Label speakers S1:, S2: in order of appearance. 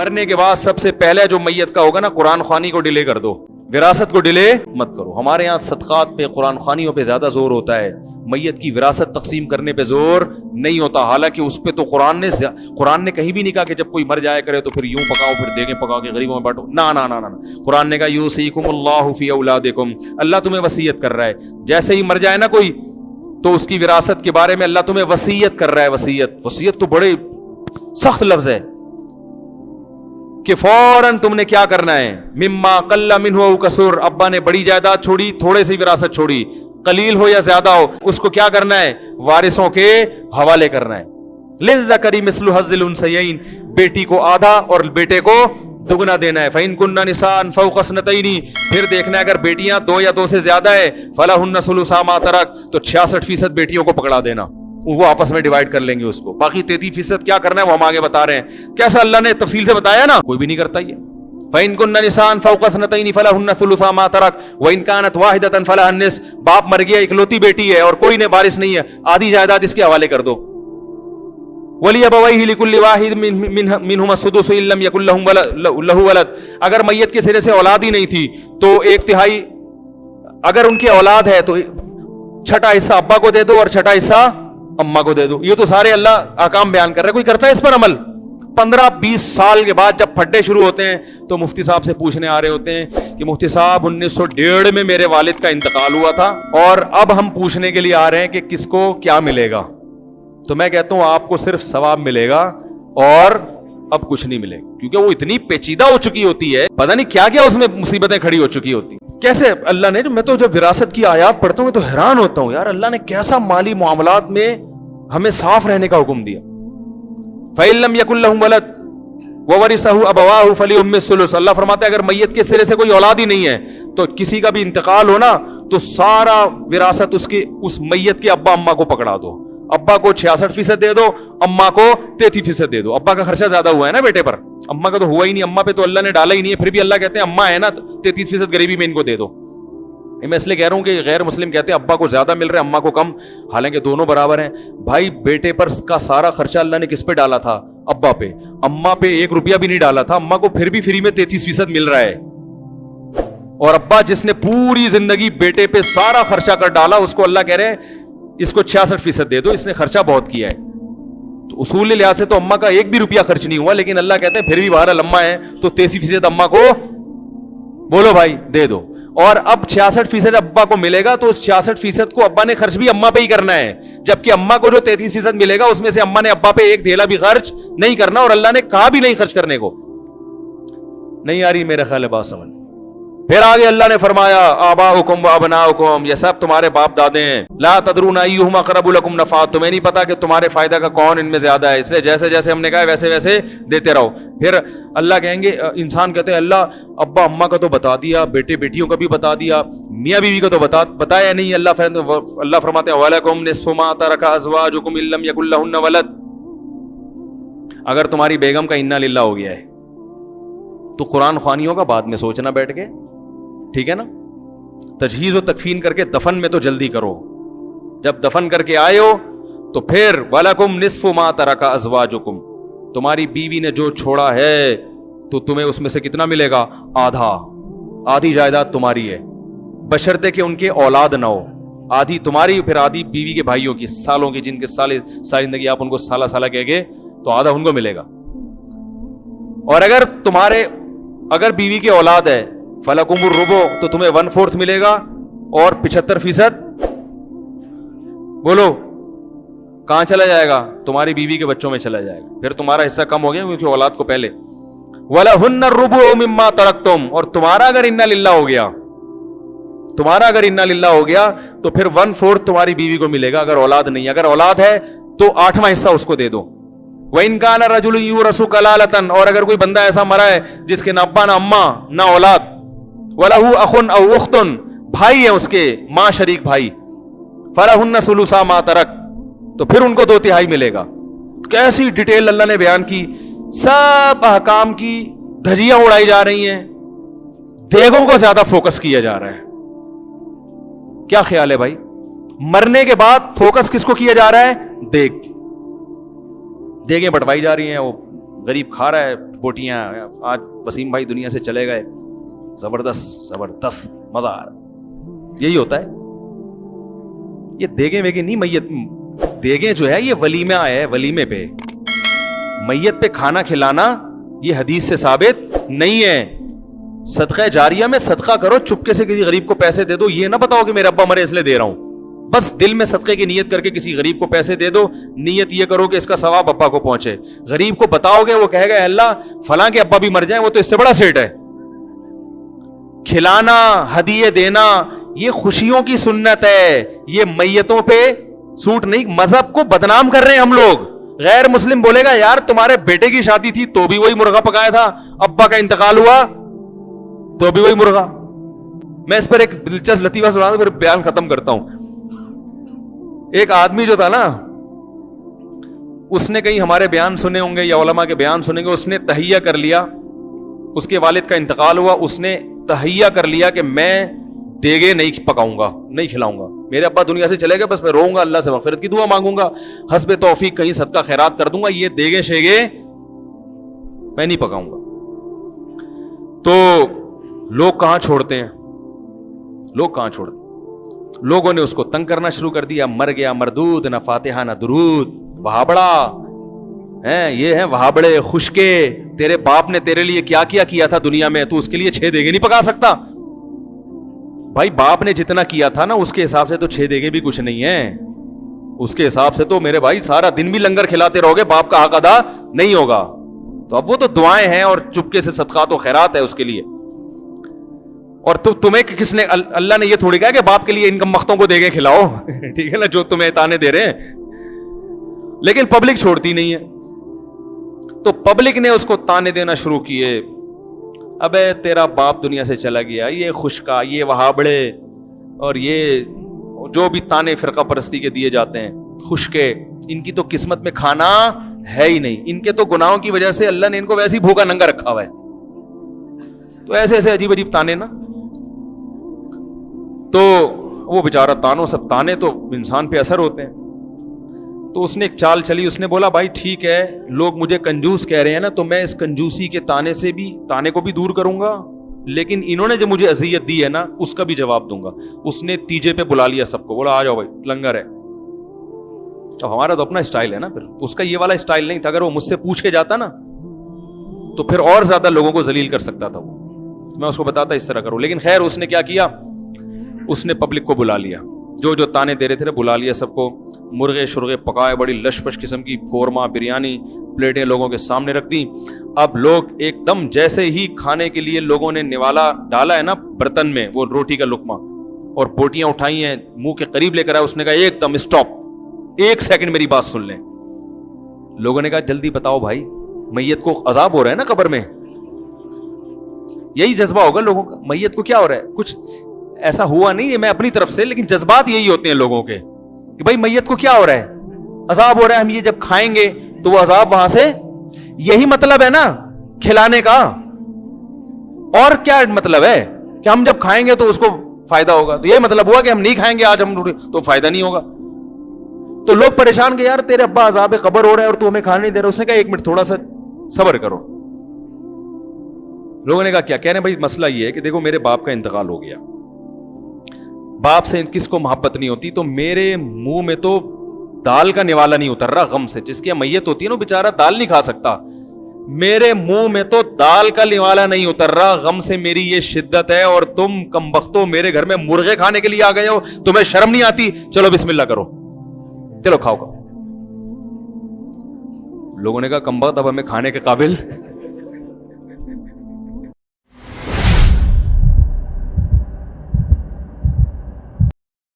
S1: مرنے کے بعد سب سے پہلے جو میت کا ہوگا نا، قرآن خوانی کو ڈیلے کر دو، وراثت کو ڈیلے مت کرو. ہمارے یہاں صدقات پہ، قرآن خوانیوں پہ زیادہ زور ہوتا ہے، میت کی وراثت تقسیم کرنے پہ زور نہیں ہوتا. حالانکہ اس پہ تو قرآن نے کہیں بھی نہیں کہا کہ جب کوئی مر جائے کرے تو پھر یوں پکاؤ، پھر دیگیں پکاؤ کے غریبوں میں بانٹو. نہ قرآن نے کہا یوصیکم اللہ فی اولادکم، اللہ تمہیں وصیت کر رہا ہے. جیسے ہی مر جائے نا کوئی تو اس کی وراثت کے بارے میں اللہ تمہیں وصیت کر رہا ہے. وصیت تو بڑے سخت لفظ ہے کہ فوراً تم نے کیا کرنا ہے. مما قل منہ او کثر، ابا نے بڑی جائیداد چھوڑی، تھوڑے سی وراثت چھوڑی، قلیل ہو یا زیادہ ہو، اس کو کیا کرنا ہے؟ وارثوں کے حوالے کرنا ہے. للذکر مثل حظ الانثیین، بیٹی کو آدھا اور بیٹے کو دگنا دینا ہے. فإن كن نساء فوق اثنتین، پھر دیکھنا ہے اگر بیٹیاں 2 یا 2 سے زیادہ ہے، فلہن ثلثا ما ترک، تو 66% بیٹیوں کو پکڑا دینا، وہ آپس میں ڈیوائیڈ کر لیں گے اس کو. باقی 33% کیا کرنا ہے وہ ہم آگے بتا رہے ہیں. کیسا اللہ نے تفصیل سے بتایا نا، کوئی بھی نہیں کرتا یہ. فإن كن نساء فوق اثنتین فلہن ثلثا ما ترک وإن كانت واحدة فلها النصف، باپ مر گیا، اکلوتی بیٹی ہے اور کوئی نے وارث نہیں ہے، آدھی جائیداد اس کے حوالے کر دو. وَلِأَبَوَيْهِ لِكُلِّ وَاحِدٍ مِّنْهُمَا السُّدُسُ إِن لَّمْ يَكُن لَّهُ وَلَدٌ، اگر میت کے سرے سے اولاد ہی نہیں تھی تو 1/3، اگر ان کی اولاد ہے تو 6واں حصہ ابا کو دے دو اور 6واں حصہ اما کو دے دو. یہ تو سارے اللہ احکام بیان کر رہے ہیں. کوئی کرتا ہے اس پر عمل؟ 15-20 سال کے بعد جب پھڈے شروع ہوتے ہیں تو مفتی صاحب سے پوچھنے آ رہے ہوتے ہیں کہ مفتی صاحب 1901 میں میرے والد کا انتقال ہوا تھا اور اب ہم پوچھنے کے لیے آ رہے ہیں کہ کس کو کیا ملے گا. تو میں کہتا ہوں آپ کو صرف ثواب ملے گا اور اب کچھ نہیں ملے گا، کیونکہ وہ اتنی پیچیدہ ہو چکی ہوتی ہے، پتہ نہیں کیا کیا اس میں مصیبتیں کھڑی ہو چکی ہوتی. کیسے اللہ نے، میں تو جب وراثت کی آیات پڑھتا ہوں میں تو حیران ہوتا ہوں یار، اللہ نے کیسا مالی معاملات میں ہمیں صاف رہنے کا حکم دیا. فَإِن لَّمْ يَكُن لَّهُمْ وَلَدٌ وَوَرِثَهُ أَبَوَاهُ فَلِأُمِّهِ الثُّلُثُ، اللہ فرماتا ہے اگر میت کے سرے سے کوئی اولاد ہی نہیں ہے تو کسی کا بھی انتقال ہو نا تو سارا وراثت اس میت کے ابا اما کو پکڑا دو. ابا کو 66% دے دو، اما کو 33% دے دو. ابا کا خرچہ زیادہ ہوا ہے نا بیٹے پر، اما کا تو ہوا ہی نہیں، اما پہ تو اللہ نے ڈالا ہی نہیں ہے. پھر بھی اللہ کہتے ہیں اما ہے نا 33% غریبی میں ان کو دے دو. میں اس لیے کہہ رہا ہوں کہ غیر مسلم کہتے ہیں ابا کو زیادہ مل رہا ہے اما کو کم، حالانکہ دونوں برابر ہیں. بھائی بیٹے پر کا سارا خرچہ اللہ نے کس پہ ڈالا تھا؟ ابا پہ. اما پہ 1 روپیہ بھی نہیں ڈالا تھا، اما کو پھر بھی فری میں 33% مل رہا ہے. اور ابا جس نے پوری زندگی بیٹے پہ سارا خرچہ کر ڈالا اس کو اللہ کہہ رہے ہیں اس کو 66% دے دو، اس نے خرچہ بہت کیا ہے. تو اصول لحاظ سے تو اما کا 1 بھی روپیہ خرچ نہیں ہوا، لیکن اللہ کہتے ہیں پھر بھی بہرحال اما ہے تو 33% اما کو بولو بھائی دے دو. اور اب 66% ابا کو ملے گا تو اس 66% کو ابا نے خرچ بھی اما پہ ہی کرنا ہے، جبکہ اما کو جو 33% ملے گا اس میں سے اما نے ابا پہ 1 دھیلا بھی خرچ نہیں کرنا، اور اللہ نے کہا بھی نہیں خرچ کرنے کو. نہیں آ رہی میرے خیال ہے بات سمجھ. پھر آگے اللہ نے فرمایا آباؤکم و ابناؤکم، یہ سب تمہارے باپ دادے ہیں. لا تدرون ایہم اقرب لکم نفعا، تمہیں نہیں پتا کہ تمہارے فائدہ کا کون ان میں زیادہ ہے، اس لیے جیسے جیسے ہم نے کہا ویسے ویسے دیتے رہو. پھر اللہ کہیں گے، انسان کہتے ہیں اللہ ابا اما کا تو بتا دیا، بیٹے بیٹیوں کا بھی بتا دیا، میاں بیوی کا تو بتایا نہیں. اللہ فرماتے ہیں وَلَكُمْ نِصْفُ مَا تَرَكَ أَزْوَاجُكُمْ إِن لَّمْ يَكُن لَّهُنَّ وَلَدٌ، اگر تمہاری بیگم کا انا للہ ہو گیا ہے تو قرآن خوانیوں کا بعد میں سوچنا بیٹھ کے، ٹھیک ہے نا. تجہیز و تکفین کر کے دفن میں تو جلدی کرو، جب دفن کر کے آئے ہو تو پھر وَلَكُمْ نِصْفُ مَا تَرَكَ أَزْوَاجُكُمْ، تمہاری بیوی نے جو چھوڑا ہے تو تمہیں اس میں سے کتنا ملے گا؟ آدھی جائیداد تمہاری ہے، بشرطے کہ ان کے اولاد نہ ہو. آدھی تمہاری پھر آدھی بیوی کے بھائیوں کی، سالوں کی، جن کے ساری زندگی آپ ان کو سالہ سالہ کہہ گے تو آدھا ان کو ملے گا. اور اگر بیوی کی اولاد ہے فَلَكُمُ الرُّبُعُ، تو تمہیں 1/4 ملے گا، اور 75% بولو کہاں چلا جائے گا؟ تمہاری بیوی کے بچوں میں چلا جائے گا. پھر تمہارا حصہ کم ہو گیا کیونکہ اولاد کو پہلے. وَلَهُنَّ الرُّبُعُ مِمَّا تَرَكْتُمْ، اور تمہارا اگر اِنَّ لِلَّهِ ہو گیا تو پھر 1/4 تمہاری بیوی کو ملے گا اگر اولاد نہیں. اگر اولاد ہے تو 8واں حصہ اس کو دے دو. وَإِن كَانَ رَجُلٌ يُورَثُ كَلَالَةً، اور اگر کوئی بندہ ایسا مرا ہے جس کے نہ ابا نہ اما نہ اولاد، وَلَهُ أَخٌ أَوْ أُخْتٌ، بھائی ہے اس کے، ماں شریک بھائی، فَلَهُنَّ ثُلُثَا مَا تَرَكَ، تو پھر ان کو 2/3 ملے گا. کیسی ڈیٹیل اللہ نے بیان کی، سب احکام کی دھجیاں اڑائی جا رہی ہیں، دیگوں کو زیادہ فوکس کیا جا رہا ہے. کیا خیال ہے بھائی؟ مرنے کے بعد فوکس کس کو کیا جا رہا ہے؟ دیگیں بٹوائی جا رہی ہیں، وہ غریب کھا رہا ہے بوٹیاں. آج وسیم بھائی دنیا سے چلے گئے, زبردست مزہ آ رہا. یہی ہوتا ہے. یہ دیگیں ویگیں نہیں, میت دیگیں جو ہے یہ ولیمہ ہے, ولیمے پہ میت پہ کھانا کھلانا یہ حدیث سے ثابت نہیں ہے. صدقہ جاریہ میں صدقہ کرو, چپکے سے کسی غریب کو پیسے دے دو, یہ نہ بتاؤ کہ میرے ابا مرے اس لیے دے رہا ہوں. بس دل میں صدقے کی نیت کر کے کسی غریب کو پیسے دے دو, نیت یہ کرو کہ اس کا ثواب ابا کو پہنچے. غریب کو بتاؤ گے وہ کہے گا اللہ فلاں کے ابا بھی مر جائیں, وہ تو اس سے بڑا سیٹ ہے. کھلانا, ہدیے دینا یہ خوشیوں کی سنت ہے, یہ میتوں پہ سوٹ نہیں. مذہب کو بدنام کر رہے ہیں ہم لوگ. غیر مسلم بولے گا یار تمہارے بیٹے کی شادی تھی تو بھی وہی مرغا پکایا تھا, ابا کا انتقال ہوا تو بھی وہی مرغا. میں اس پر ایک دلچسپ لطیفہ سنا دوں پھر بیان ختم کرتا ہوں. ایک آدمی جو تھا نا, اس نے کہیں ہمارے بیان سنے ہوں گے یا علماء کے بیان سنے گے, اس نے تہیہ کر لیا, اس کے والد کا انتقال ہوا, اس نے تہیہ کر لیا کہ میں دیگے نہیں پکاؤں گا, نہیں کھلاؤں گا, میرے ابا دنیا سے چلے گئے, بس میں روؤں گا, اللہ سے مغفرت کی دعا مانگوں گا, حسب توفیق کہیں صدقہ خیرات کر دوں گا, یہ دیگے شیگے میں نہیں پکاؤں گا. تو لوگ کہاں چھوڑتے ہیں, لوگ کہاں چھوڑتے ہیں. لوگوں نے اس کو تنگ کرنا شروع کر دیا, مر گیا مردود, نہ فاتحہ نہ درود, وہابڑا ہیں, یہ ہیں وہابڑے خشکے, تیرے باپ نے تیرے لیے کیا کیا تھا دنیا میں, تو اس کے لیے 6 دیگے نہیں پکا سکتا. بھائی باپ نے جتنا کیا تھا نا اس کے حساب سے تو 6 دیگے بھی کچھ نہیں ہے. اس کے حساب سے تو میرے بھائی سارا دن بھی لنگر کھلاتے رہو گے, باپ کا حق ادا نہیں ہوگا. تو اب وہ تو دعائیں ہیں اور چپکے سے صدقات و خیرات ہے اس کے لیے. اور تمہیں کس نے, اللہ نے یہ تھوڑی کہا کہ باپ کے لیے ان کمبختوں کو دیگے کھلاؤ, ٹھیک ہے نا, جو تمہیں تانے دے رہے ہیں. لیکن پبلک چھوڑتی نہیں ہے, تو پبلک نے اس کو تانے دینا شروع کیے. ابے تیرا باپ دنیا سے چلا گیا, یہ خشکا, یہ وہابڑے, اور یہ جو بھی تانے فرقہ پرستی کے دیے جاتے ہیں خشکے, ان کی تو قسمت میں کھانا ہے ہی نہیں. ان کے تو گناہوں کی وجہ سے اللہ نے ان کو ویسے ہی بھوکا ننگا رکھا ہوا ہے. تو ایسے ایسے عجیب عجیب تانے نا. تو وہ بیچارہ تانوں, سب تانے تو انسان پہ اثر ہوتے ہیں. تو اس نے ایک چال چلی, اس نے بولا بھائی ٹھیک ہے لوگ مجھے کنجوس کہہ رہے ہیں نا, تو میں اس کنجوسی کے تانے کو بھی دور کروں گا, لیکن انہوں نے جو مجھے اذیت دی ہے نا اس کا بھی جواب دوں گا. اس نے تیجے پہ بلا لیا سب کو, بولا آ جاؤ بھائی لنگر ہے. اب ہمارا تو اپنا اسٹائل ہے نا, پھر اس کا یہ والا اسٹائل نہیں تھا. اگر وہ مجھ سے پوچھ کے جاتا نا تو پھر اور زیادہ لوگوں کو ذلیل کر سکتا تھا وہ, میں اس کو بتاتا اس طرح کروں. لیکن خیر اس نے کیا کیا, اس نے پبلک کو بلا لیا, جو تانے دے رہے تھے بلا لیا سب کو. مرغے شرغے پکائے, بڑی لش پش قسم کی قورمہ بریانی پلیٹیں لوگوں کے سامنے رکھ دی. اب لوگ ایک دم جیسے ہی کھانے کے لیے لوگوں نے نوالا ڈالا ہے نا برتن میں, وہ روٹی کا لقمہ اور بوٹیاں اٹھائی ہیں منہ کے قریب لے کر آیا, اس نے کہا ایک دم اسٹاپ, 1 سیکنڈ میری بات سن لیں. لوگوں نے کہا جلدی بتاؤ بھائی, میت کو عذاب ہو رہا ہے نا قبر میں. یہی جذبہ ہوگا لوگوں کا, میت کو کیا ہو رہا ہے, کچھ ایسا ہوا نہیں ہے میں اپنی طرف سے, لیکن جذبات یہی ہوتے ہیں لوگوں کے کہ بھائی میت کو کیا ہو رہا ہے, عذاب ہو رہا ہے, ہم یہ جب کھائیں گے تو وہ عذاب وہاں سے, یہی مطلب ہے نا کھلانے کا. اور کیا مطلب ہے کہ ہم جب کھائیں گے تو اس کو فائدہ ہوگا, تو یہ مطلب ہوا کہ ہم نہیں کھائیں گے آج ہم تو فائدہ نہیں ہوگا. تو لوگ پریشان کہ یار تیرے ابا عذاب قبر ہو رہا ہے اور تو ہمیں کھانے نہیں دے رہا. اس نے کہا 1 منٹ تھوڑا سا صبر کرو. لوگوں نے کہا کیا کہہ رہے ہیں بھائی, مسئلہ یہ ہے کہ دیکھو میرے باپ کا انتقال ہو گیا, باپ سے کس کو محبت نہیں ہوتی, تو میرے منہ میں تو دال کا نوالا نہیں اتر رہا غم سے. جس کی میت ہوتی ہے نا بیچارہ دال نہیں کھا سکتا, میرے منہ میں تو دال کا نوالا نہیں اتر رہا غم سے, میری یہ شدت ہے. اور تم کمبختو میرے گھر میں مرغے کھانے کے لیے آ گئے ہو, تمہیں شرم نہیں آتی, چلو بسم اللہ کرو, چلو کھاؤ. لوگوں نے کہا کمبخت اب ہمیں کھانے کے قابل